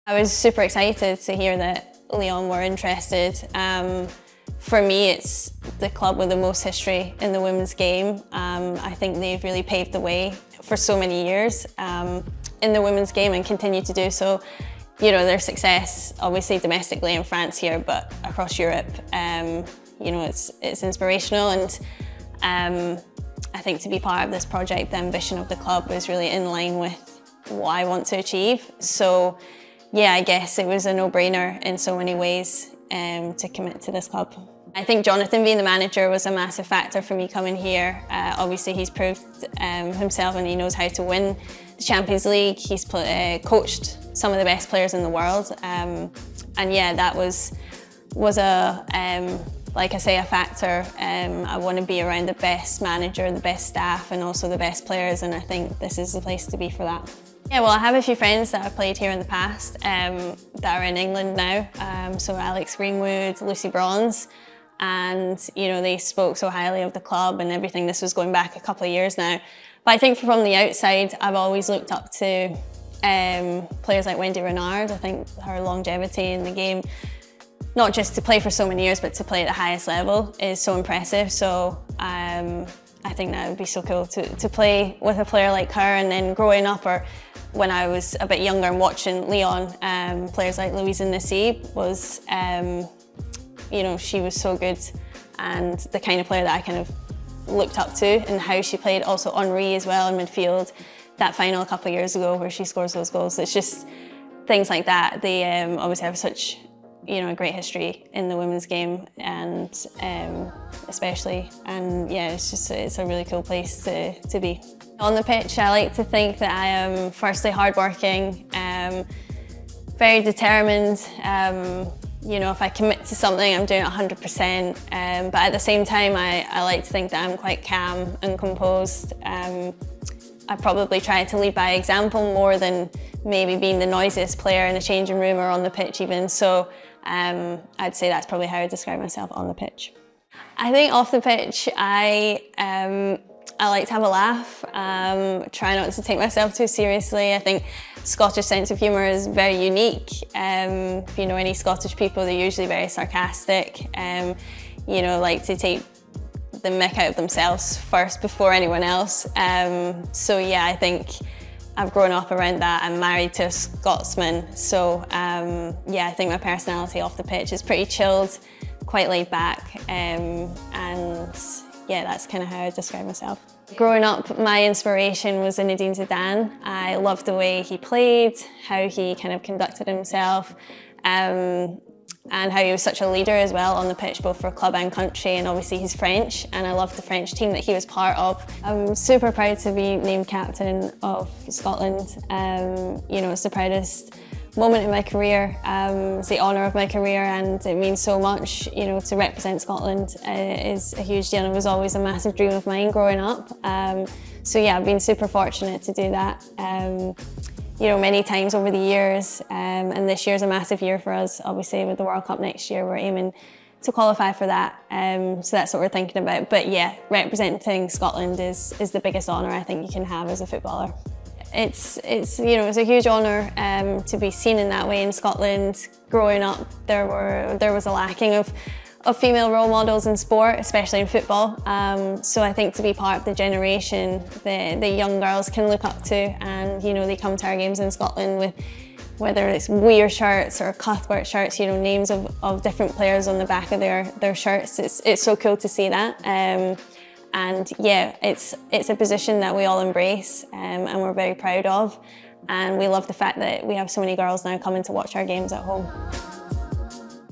I was super excited to hear that Lyon were interested. For me, it's the club with the most history in the women's game. I think they've really paved the way for so many years in the women's game and continue to do so. You know, their success, obviously domestically in France here, but across Europe, you know, it's inspirational. And I think to be part of this project, the ambition of the club was really in line with what I want to achieve. So yeah, I guess it was a no-brainer in so many ways to commit to this club. I think Jonathan being the manager was a massive factor for me coming here. Obviously he's proved himself and he knows how to win the Champions League. He's coached some of the best players in the world. And yeah, that was a, like I say, a factor. I want to be around the best manager, the best staff, and also the best players, and I think this is the place to be for that. Yeah, well, I have a few friends that have played here in the past that are in England now. So Alex Greenwood, Lucy Bronze, and you know, they spoke so highly of the club and everything. This was going back a couple of years now. But I think from the outside, I've always looked up to players like Wendy Renard. I think her longevity in the game, not just to play for so many years, but to play at the highest level is so impressive. So I think that would be so cool to play with a player like her. And then growing up, or when I was a bit younger and watching Lyon, players like Louise Nassib was, you know, she was so good and the kind of player that I kind of looked up to and how she played. Also Henri as well in midfield, that final a couple of years ago where she scores those goals. It's just things like that. They obviously have such, you know, a great history in the women's game, and especially, and yeah, it's a really cool place to be. On the pitch, I like to think that I am firstly hardworking, very determined. You know, if I commit to something, I'm doing it 100%. But at the same time, I like to think that I'm quite calm and composed. I probably try to lead by example more than maybe being the noisiest player in the changing room or on the pitch even. So I'd say that's probably how I describe myself on the pitch. I think off the pitch, I like to have a laugh, try not to take myself too seriously. I think Scottish sense of humour is very unique. If you know any Scottish people, they're usually very sarcastic, you know, like to take the mick out of themselves first before anyone else. So yeah, I think I've grown up around that. I'm married to a Scotsman, so yeah, I think my personality off the pitch is pretty chilled, quite laid back, and yeah, that's kind of how I describe myself. Growing up, my inspiration was Zinedine Zidane. I loved the way he played, how he kind of conducted himself, and how he was such a leader as well on the pitch, both for club and country, and obviously he's French, and I loved the French team that he was part of. I'm super proud to be named captain of Scotland. You know, it's the proudest moment in my career. It's the honour of my career, and it means so much. You know, to represent Scotland is a huge deal, and it was always a massive dream of mine growing up. So yeah, I've been super fortunate to do that. You know, many times over the years, and this year's a massive year for us. Obviously, with the World Cup next year, we're aiming to qualify for that. So that's what we're thinking about. But yeah, representing Scotland is the biggest honour I think you can have as a footballer. It's you know, it's a huge honour to be seen in that way in Scotland. Growing up, there was a lacking of female role models in sport, especially in football. So I think to be part of the generation the young girls can look up to, and you know, they come to our games in Scotland with, whether it's Weir shirts or Cuthbert shirts, you know, names of different players on the back of their shirts. It's so cool to see that. And yeah, it's a position that we all embrace, and we're very proud of. And we love the fact that we have so many girls now coming to watch our games at home.